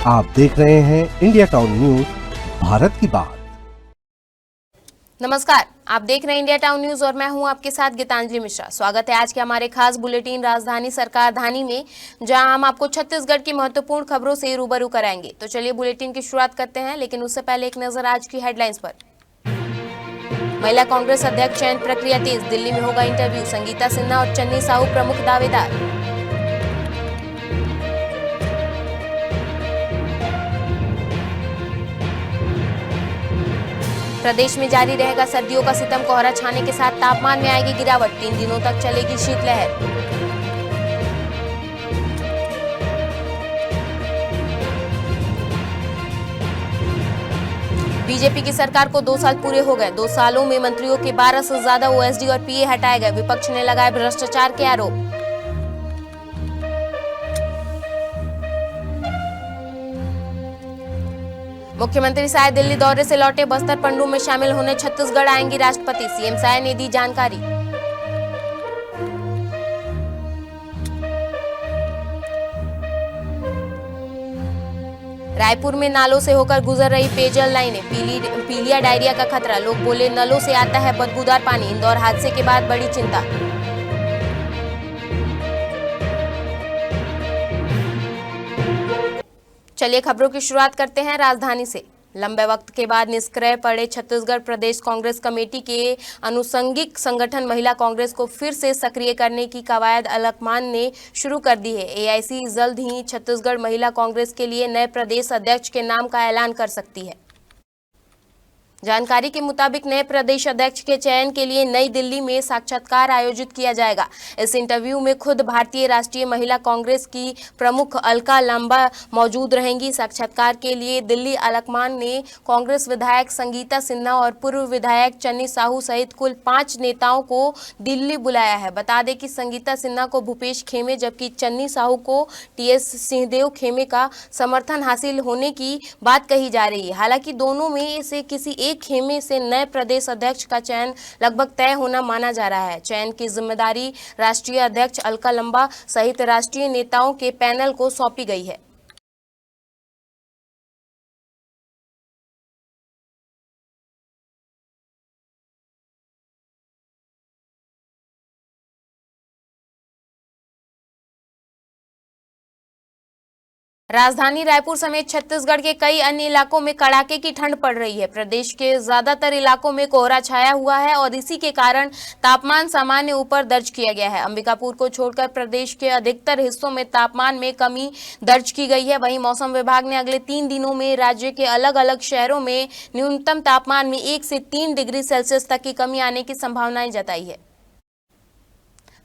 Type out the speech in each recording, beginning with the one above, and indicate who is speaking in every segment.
Speaker 1: आप देख रहे हैं इंडिया टाउन न्यूज, भारत की बात।
Speaker 2: नमस्कार, आप देख रहे हैं इंडिया टाउन न्यूज और मैं हूं आपके साथ गीतांजलि मिश्रा। स्वागत है आज के हमारे खास बुलेटिन राजधानी सरकार धानी में, जहां हम आपको छत्तीसगढ़ की महत्वपूर्ण खबरों से रूबरू कराएंगे। तो चलिए बुलेटिन की शुरुआत करते हैं, लेकिन उससे पहले एक नजर आज की हेडलाइंस पर। महिला कांग्रेस अध्यक्ष चयन प्रक्रिया तेज, दिल्ली में होगा इंटरव्यू, संगीता सिन्हा और चन्नी साहू प्रमुख दावेदार। प्रदेश में जारी रहेगा सर्दियों का सितम, कोहरा छाने के साथ तापमान में आएगी गिरावट, 3 दिनों तक चलेगी शीतलहर। बीजेपी की सरकार को 2 साल पूरे हो गए। 2 सालों में मंत्रियों के 12 से ज्यादा ओएसडी और पीए हटाए गए, विपक्ष ने लगाए भ्रष्टाचार के आरोप। मुख्यमंत्री साय दिल्ली दौरे से लौटे, बस्तर पंडू में शामिल होने छत्तीसगढ़ आएंगी राष्ट्रपति, सीएम साय ने दी जानकारी। रायपुर में नालों से होकर गुजर रही पेयजल लाइनें, पीलिया डायरिया का खतरा, लोग बोले नलों से आता है बदबूदार पानी। इंदौर हादसे के बाद बड़ी चिंता। चलिए खबरों की शुरुआत करते हैं राजधानी से। लंबे वक्त के बाद निष्क्रिय पड़े छत्तीसगढ़ प्रदेश कांग्रेस कमेटी के अनुषंगिक संगठन महिला कांग्रेस को फिर से सक्रिय करने की कवायद अलकमान ने शुरू कर दी है। एआईसी जल्द ही छत्तीसगढ़ महिला कांग्रेस के लिए नए प्रदेश अध्यक्ष के नाम का ऐलान कर सकती है। जानकारी के मुताबिक नए प्रदेश अध्यक्ष के चयन के लिए नई दिल्ली में साक्षात्कार आयोजित किया जाएगा। इस इंटरव्यू में खुद भारतीय राष्ट्रीय महिला कांग्रेस की प्रमुख अलका लांबा मौजूद रहेंगी। साक्षात्कार के लिए दिल्ली अलकमान ने कांग्रेस विधायक संगीता सिन्हा और पूर्व विधायक चन्नी साहू सहित कुल 5 नेताओं को दिल्ली बुलाया है। बता दें कि संगीता सिन्हा को भूपेश खेमे जबकि चन्नी साहू को टीएस सिंहदेव खेमे का समर्थन हासिल होने की बात कही जा रही है। हालांकि दोनों में से किसी एक खेमे से नए प्रदेश अध्यक्ष का चयन लगभग तय होना माना जा रहा है। चयन की जिम्मेदारी राष्ट्रीय अध्यक्ष अलका लांबा सहित राष्ट्रीय नेताओं के पैनल को सौंपी गई है। राजधानी रायपुर समेत छत्तीसगढ़ के कई अन्य इलाकों में कड़ाके की ठंड पड़ रही है। प्रदेश के ज्यादातर इलाकों में कोहरा छाया हुआ है और इसी के कारण तापमान सामान्य ऊपर दर्ज किया गया है। अंबिकापुर को छोड़कर प्रदेश के अधिकतर हिस्सों में तापमान में कमी दर्ज की गई है। वहीं मौसम विभाग ने अगले 3 दिनों में राज्य के अलग अलग शहरों में न्यूनतम तापमान में 1 से 3 डिग्री सेल्सियस तक की कमी आने की संभावनाएं जताई है।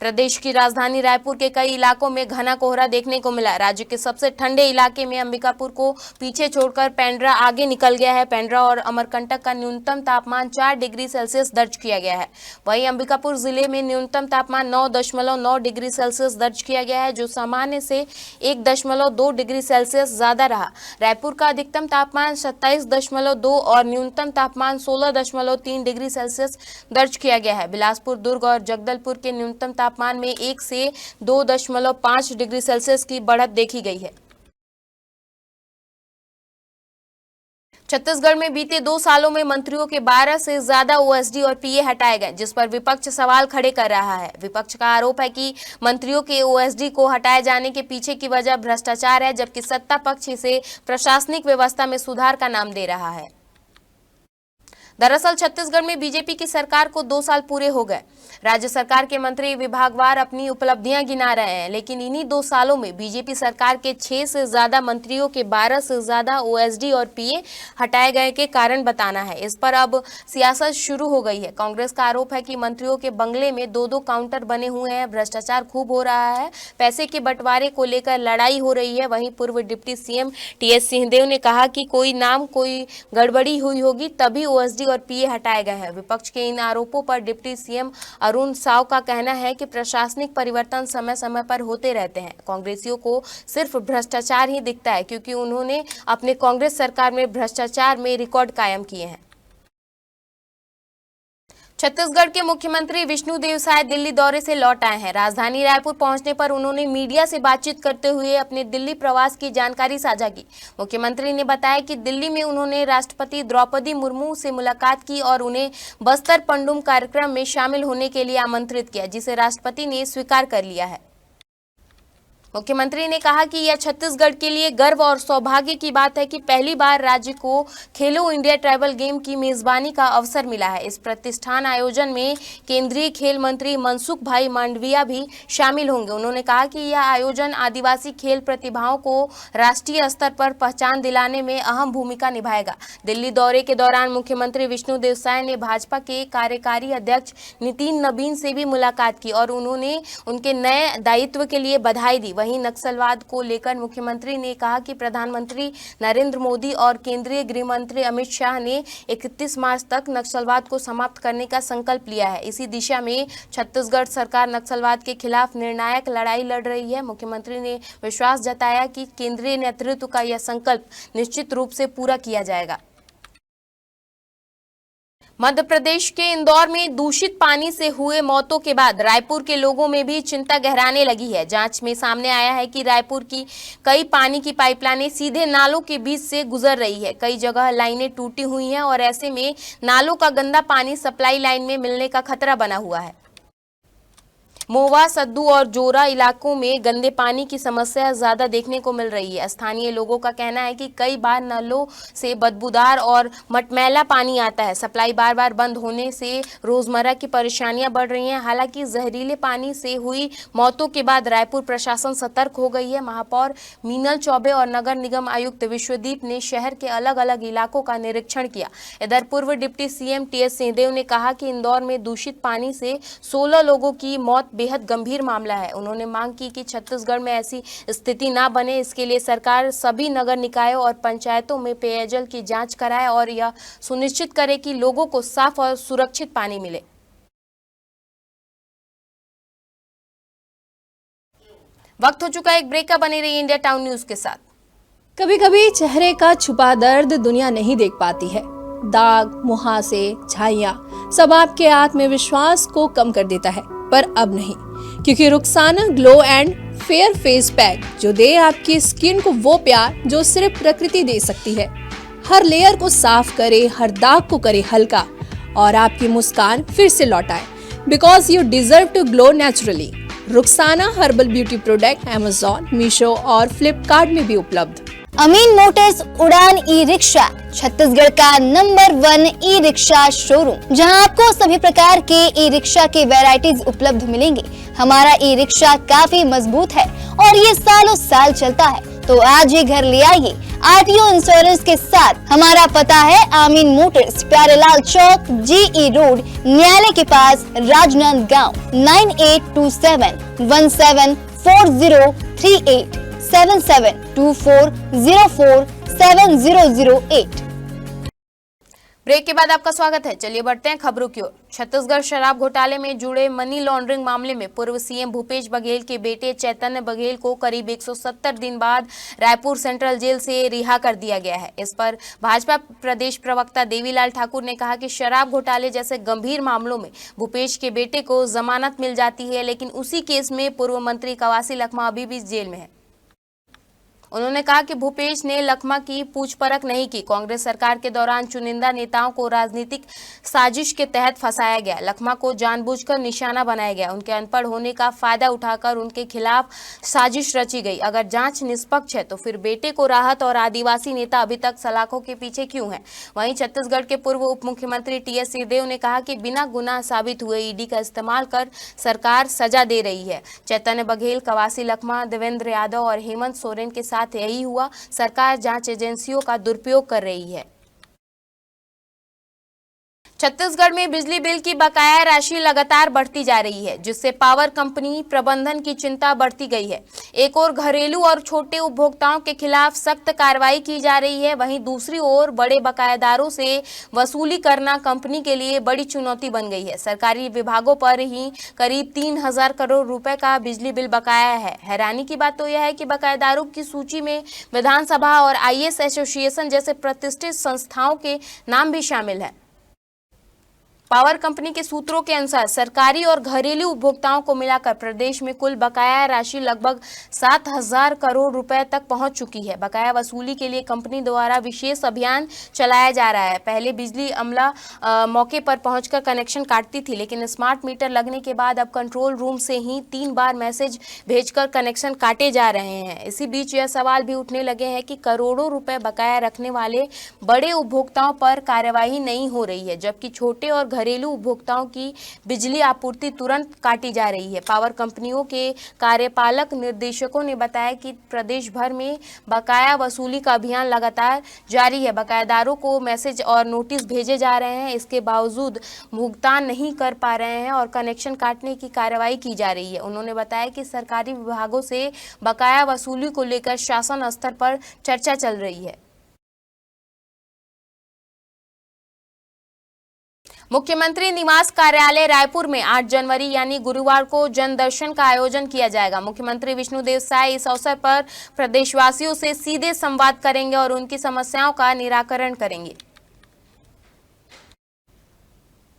Speaker 2: प्रदेश की राजधानी रायपुर के कई इलाकों में घना कोहरा देखने को मिला। राज्य के सबसे ठंडे इलाके में अंबिकापुर को पीछे छोड़कर पेंड्रा आगे निकल गया है। पेंड्रा और अमरकंटक का न्यूनतम तापमान 4 डिग्री सेल्सियस दर्ज किया गया है। वहीं अंबिकापुर जिले में न्यूनतम तापमान 9.9 डिग्री सेल्सियस दर्ज किया गया है, जो सामान्य से 1.2 डिग्री सेल्सियस ज्यादा रहा। रायपुर का अधिकतम तापमान 27.2 और न्यूनतम तापमान 16.3 डिग्री सेल्सियस दर्ज किया गया है। बिलासपुर, दुर्ग और जगदलपुर के न्यूनतम तापमान में 1 से 2.5 डिग्री सेल्सियस की बढ़त देखी गई है। छत्तीसगढ़ में बीते 2 सालों में मंत्रियों के 12 से ज्यादा ओएसडी और पीए हटाए गए, जिस पर विपक्ष सवाल खड़े कर रहा है। विपक्ष का आरोप है कि मंत्रियों के ओएसडी को हटाए जाने के पीछे की वजह भ्रष्टाचार है, जबकि सत्ता पक्ष इसे प्रशासनिक व्यवस्था में सुधार का नाम दे रहा है। दरअसल छत्तीसगढ़ में बीजेपी की सरकार को 2 साल पूरे हो गए। राज्य सरकार के मंत्री विभागवार अपनी उपलब्धियां गिना रहे हैं, लेकिन इन्हीं 2 सालों में बीजेपी सरकार के 6 से ज्यादा मंत्रियों के 12 से ज्यादा ओएसडी और पीए हटाए गए के कारण बताना है। इस पर अब सियासत शुरू हो गई है। कांग्रेस का आरोप है कि मंत्रियों के बंगले में 2-2 काउंटर बने हुए हैं, भ्रष्टाचार खूब हो रहा है, पैसे के बंटवारे को लेकर लड़ाई हो रही है। वहीं पूर्व डिप्टी सीएम टीएस सिंहदेव ने कहा कि कोई गड़बड़ी हुई होगी तभी ओएसडी और पीए हटाए गए हैं। विपक्ष के इन आरोपों पर डिप्टी सीएम अरुण साव का कहना है कि प्रशासनिक परिवर्तन समय समय पर होते रहते हैं। कांग्रेसियों को सिर्फ भ्रष्टाचार ही दिखता है, क्योंकि उन्होंने अपने कांग्रेस सरकार में भ्रष्टाचार में रिकॉर्ड कायम किए हैं। छत्तीसगढ़ के मुख्यमंत्री विष्णुदेव साय दिल्ली दौरे से लौट आए हैं। राजधानी रायपुर पहुंचने पर उन्होंने मीडिया से बातचीत करते हुए अपने दिल्ली प्रवास की जानकारी साझा की। मुख्यमंत्री ने बताया कि दिल्ली में उन्होंने राष्ट्रपति द्रौपदी मुर्मू से मुलाकात की और उन्हें बस्तर पंडुम कार्यक्रम में शामिल होने के लिए आमंत्रित किया, जिसे राष्ट्रपति ने स्वीकार कर लिया है। मुख्यमंत्री ने कहा कि यह छत्तीसगढ़ के लिए गर्व और सौभाग्य की बात है कि पहली बार राज्य को खेलो इंडिया ट्राइबल गेम की मेजबानी का अवसर मिला है। इस प्रतिष्ठान आयोजन में केंद्रीय खेल मंत्री मनसुख भाई मांडविया भी शामिल होंगे। उन्होंने कहा कि यह आयोजन आदिवासी खेल प्रतिभाओं को राष्ट्रीय स्तर पर पहचान दिलाने में अहम भूमिका निभाएगा। दिल्ली दौरे के दौरान मुख्यमंत्री विष्णुदेव साय ने भाजपा के कार्यकारी अध्यक्ष नितिन नबीन से भी मुलाकात की और उन्होंने उनके नए दायित्व के लिए बधाई दी। वहीं नक्सलवाद को लेकर मुख्यमंत्री ने कहा कि प्रधानमंत्री नरेंद्र मोदी और केंद्रीय गृह मंत्री अमित शाह ने 31 मार्च तक नक्सलवाद को समाप्त करने का संकल्प लिया है। इसी दिशा में छत्तीसगढ़ सरकार नक्सलवाद के खिलाफ निर्णायक लड़ाई लड़ रही है। मुख्यमंत्री ने विश्वास जताया कि केंद्रीय नेतृत्व का यह संकल्प निश्चित रूप से पूरा किया जाएगा। मध्य प्रदेश के इंदौर में दूषित पानी से हुए मौतों के बाद रायपुर के लोगों में भी चिंता गहराने लगी है। जांच में सामने आया है कि रायपुर की कई पानी की पाइपलाइनें सीधे नालों के बीच से गुजर रही है। कई जगह लाइनें टूटी हुई हैं और ऐसे में नालों का गंदा पानी सप्लाई लाइन में मिलने का खतरा बना हुआ है। मोवा, सद्दू और जोरा इलाकों में गंदे पानी की समस्या ज्यादा देखने को मिल रही है। स्थानीय लोगों का कहना है कि कई बार नलों से बदबूदार और मटमैला पानी आता है। सप्लाई बार बार बंद होने से रोजमर्रा की परेशानियां बढ़ रही हैं। हालांकि जहरीले पानी से हुई मौतों के बाद रायपुर प्रशासन सतर्क हो गई है। महापौर मीनल चौबे और नगर निगम आयुक्त विश्वदीप ने शहर के अलग अलग इलाकों का निरीक्षण किया। इधर पूर्व डिप्टी सीएम टीएस सिंहदेव ने कहा कि इंदौर में दूषित पानी से 16 लोगों की मौत बेहद गंभीर मामला है। उन्होंने मांग की कि छत्तीसगढ़ में ऐसी स्थिति ना बने, इसके लिए सरकार सभी नगर निकायों और पंचायतों में पेयजल की जांच कराए और यह सुनिश्चित करे कि लोगों को साफ और सुरक्षित पानी मिले। वक्त हो चुका है एक ब्रेक का। बने रहिए इंडिया टाउन न्यूज के साथ।
Speaker 3: कभी कभी चेहरे का छुपा दर्द दुनिया नहीं देख पाती है। दाग, मुहासे, झाइयां सब आपके आत्मविश्वास को कम कर देता है, पर अब नहीं, क्योंकि Rukhsana glow and fair face pack जो दे आपकी स्किन को वो प्यार जो सिर्फ प्रकृति दे सकती है। हर लेयर को साफ करे, हर दाग को करे हल्का और आपकी मुस्कान फिर से लौटाए। Because you deserve to glow naturally. Rukhsana herbal beauty product Amazon, Meesho और फ्लिपकार्ट में भी उपलब्ध।
Speaker 4: अमीन मोटर्स उड़ान ई रिक्शा छत्तीसगढ़ का नंबर 1 ई रिक्शा शोरूम, जहां आपको सभी प्रकार के ई रिक्शा के वैरायटीज उपलब्ध मिलेंगे। हमारा ई रिक्शा काफी मजबूत है और ये सालों साल चलता है, तो आज ही घर ले आइए आरटीओ इंश्योरेंस के साथ। हमारा पता है अमीन मोटर्स, प्यारेलाल चौक, जीई रोड, न्यायालय के पास, राजनांदगांव। 9827174038 7724047008।
Speaker 2: ब्रेक के बाद आपका स्वागत है। चलिए बढ़ते हैं खबरों की ओर। छत्तीसगढ़ शराब घोटाले में जुड़े मनी लॉन्ड्रिंग मामले में पूर्व सीएम भूपेश बघेल के बेटे चैतन्य बघेल को करीब 170 दिन बाद रायपुर सेंट्रल जेल से रिहा कर दिया गया है। इस पर भाजपा प्रदेश प्रवक्ता देवीलाल ठाकुर ने कहा कि शराब घोटाले जैसे गंभीर मामलों में भूपेश के बेटे को जमानत मिल जाती है, लेकिन उसी केस में पूर्व मंत्री कवासी लखमा अभी भी जेल में है। उन्होंने कहा कि भूपेश ने लखमा की पूछपरख नहीं की। कांग्रेस सरकार के दौरान चुनिंदा नेताओं को राजनीतिक साजिश के तहत फंसाया गया। लखमा को जानबूझकर निशाना बनाया गया। उनके अनपढ़ होने का फायदा उठाकर उनके खिलाफ साजिश रची गई। अगर जांच निष्पक्ष है तो फिर बेटे को राहत और आदिवासी नेता अभी तक सलाखों के पीछे क्यों हैं? वहीं छत्तीसगढ़ के पूर्व उप मुख्यमंत्री टीएस सिंहदेव ने कहा कि बिना गुनाह साबित हुए ईडी का इस्तेमाल कर सरकार सजा दे रही है। चैतन्य बघेल, कवासी लखमा, देवेंद्र यादव और हेमंत सोरेन के साथ यही हुआ। सरकार जांच एजेंसियों का दुरुपयोग कर रही है। छत्तीसगढ़ में बिजली बिल की बकाया राशि लगातार बढ़ती जा रही है, जिससे पावर कंपनी प्रबंधन की चिंता बढ़ती गई है। एक ओर घरेलू और छोटे उपभोक्ताओं के खिलाफ सख्त कार्रवाई की जा रही है, वहीं दूसरी ओर बड़े बकायादारों से वसूली करना कंपनी के लिए बड़ी चुनौती बन गई है। सरकारी विभागों पर ही करीब 3000 करोड़ रुपए का बिजली बिल बकाया है। हैरानी की बात तो यह है कि बकायादारों की सूची में विधानसभा और आईएएस एसोसिएशन जैसे प्रतिष्ठित संस्थाओं के नाम भी शामिल है। पावर कंपनी के सूत्रों के अनुसार सरकारी और घरेलू उपभोक्ताओं को मिलाकर प्रदेश में कुल बकाया राशि लगभग 7,000 करोड़ रुपए तक पहुंच चुकी है। बकाया वसूली के लिए कंपनी द्वारा विशेष अभियान चलाया जा रहा है। पहले बिजली अमला मौके पर पहुंचकर कनेक्शन काटती थी, लेकिन स्मार्ट मीटर लगने के बाद अब कंट्रोल रूम से ही 3 बार मैसेज भेजकर कनेक्शन काटे जा रहे हैं। इसी बीच यह सवाल भी उठने लगे हैं कि करोड़ों रुपए बकाया रखने वाले बड़े उपभोक्ताओं पर कार्यवाही नहीं हो रही है, जबकि छोटे और घरेलू उपभोक्ताओं की बिजली आपूर्ति तुरंत काटी जा रही है। पावर कंपनियों के कार्यपालक निर्देशकों ने बताया कि प्रदेश भर में बकाया वसूली का अभियान लगातार जारी है। बकायादारों को मैसेज और नोटिस भेजे जा रहे हैं, इसके बावजूद भुगतान नहीं कर पा रहे हैं और कनेक्शन काटने की कार्रवाई की जा रही है। उन्होंने बताया कि सरकारी विभागों से बकाया वसूली को लेकर शासन स्तर पर चर्चा चल रही है। मुख्यमंत्री निवास कार्यालय रायपुर में 8 जनवरी यानी गुरुवार को जनदर्शन का आयोजन किया जाएगा। मुख्यमंत्री विष्णुदेव साय इस अवसर पर प्रदेशवासियों से सीधे संवाद करेंगे और उनकी समस्याओं का निराकरण करेंगे।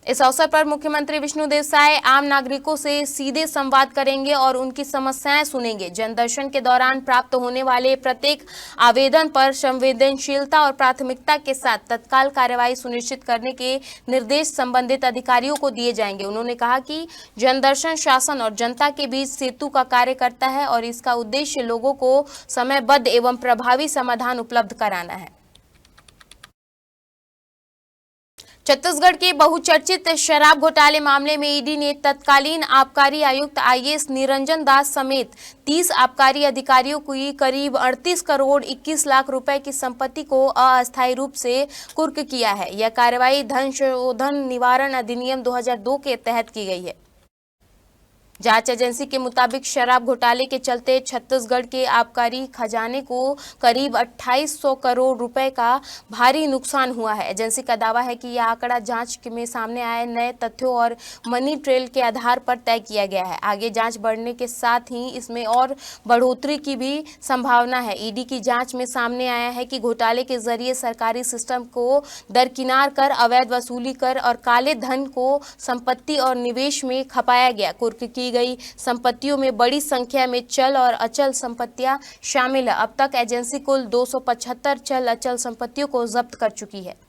Speaker 2: इस अवसर पर मुख्यमंत्री विष्णुदेव साय आम नागरिकों से सीधे संवाद करेंगे और उनकी समस्याएं सुनेंगे। जनदर्शन के दौरान प्राप्त होने वाले प्रत्येक आवेदन पर संवेदनशीलता और प्राथमिकता के साथ तत्काल कार्रवाई सुनिश्चित करने के निर्देश संबंधित अधिकारियों को दिए जाएंगे। उन्होंने कहा कि जनदर्शन शासन और जनता के बीच सेतु का कार्य करता है और इसका उद्देश्य लोगों को समयबद्ध एवं प्रभावी समाधान उपलब्ध कराना है। छत्तीसगढ़ के बहुचर्चित शराब घोटाले मामले में ईडी ने तत्कालीन आबकारी आयुक्त आईएएस निरंजन दास समेत 30 आबकारी अधिकारियों की करीब 38 करोड़ 21 लाख रुपए की संपत्ति को अस्थायी रूप से कुर्क किया है। यह कार्रवाई धन शोधन निवारण अधिनियम 2002 के तहत की गई है। जांच एजेंसी के मुताबिक शराब घोटाले के चलते छत्तीसगढ़ के आबकारी खजाने को करीब 2800 करोड़ रुपए का भारी नुकसान हुआ है। एजेंसी का दावा है कि यह आंकड़ा जांच में सामने आए नए तथ्यों और मनी ट्रेल के आधार पर तय किया गया है। आगे जांच बढ़ने के साथ ही इसमें और बढ़ोतरी की भी संभावना है। ईडी की जांच में सामने आया है कि घोटाले के जरिए सरकारी सिस्टम को दरकिनार कर अवैध वसूली कर और काले धन को संपत्ति और निवेश में खपाया गया। कुर्क की गई संपत्तियों में बड़ी संख्या में चल और अचल संपत्तियां शामिल है। अब तक एजेंसी कुल 275 चल अचल संपत्तियों को जब्त कर चुकी है।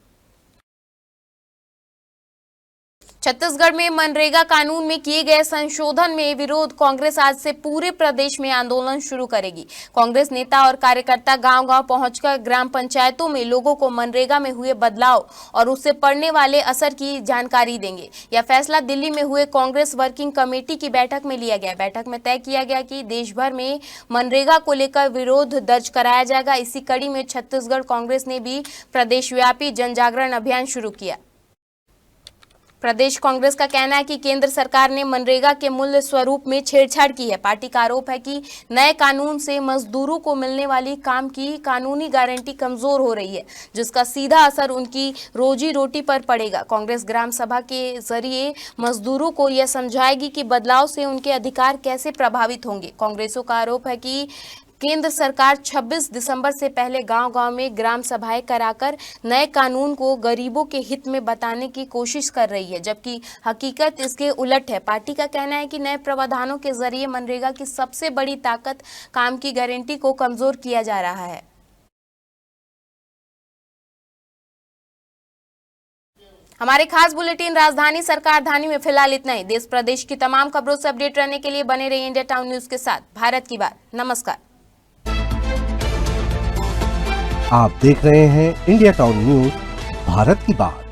Speaker 2: छत्तीसगढ़ में मनरेगा कानून में किए गए संशोधन में विरोध कांग्रेस आज से पूरे प्रदेश में आंदोलन शुरू करेगी। कांग्रेस नेता और कार्यकर्ता गांव-गांव पहुंचकर ग्राम पंचायतों में लोगों को मनरेगा में हुए बदलाव और उससे पड़ने वाले असर की जानकारी देंगे। यह फैसला दिल्ली में हुए कांग्रेस वर्किंग कमेटी की बैठक में लिया गया। बैठक में तय किया गया कि देश भर में मनरेगा को लेकर विरोध दर्ज कराया जाएगा। इसी कड़ी में छत्तीसगढ़ कांग्रेस ने भी प्रदेशव्यापी जन जागरण अभियान शुरू किया। प्रदेश कांग्रेस का कहना है कि केंद्र सरकार ने मनरेगा के मूल स्वरूप में छेड़छाड़ की है। पार्टी का आरोप है कि नए कानून से मजदूरों को मिलने वाली काम की कानूनी गारंटी कमजोर हो रही है, जिसका सीधा असर उनकी रोजी रोटी पर पड़ेगा। कांग्रेस ग्राम सभा के जरिए मजदूरों को यह समझाएगी कि बदलाव से उनके अधिकार कैसे प्रभावित होंगे। कांग्रेसों का आरोप है कि केंद्र सरकार 26 दिसंबर से पहले गांव-गांव में ग्राम सभाएं कराकर नए कानून को गरीबों के हित में बताने की कोशिश कर रही है, जबकि हकीकत इसके उलट है। पार्टी का कहना है कि नए प्रावधानों के जरिए मनरेगा की सबसे बड़ी ताकत काम की गारंटी को कमजोर किया जा रहा है। हमारे खास बुलेटिन राजधानी सरकार धानी में फिलहाल इतना ही। देश प्रदेश की तमाम खबरों से अपडेट रहने के लिए बने रहिए इंडिया टाउन न्यूज के साथ। भारत की बात। नमस्कार।
Speaker 1: आप देख रहे हैं इंडिया टाउन न्यूज, भारत की बात।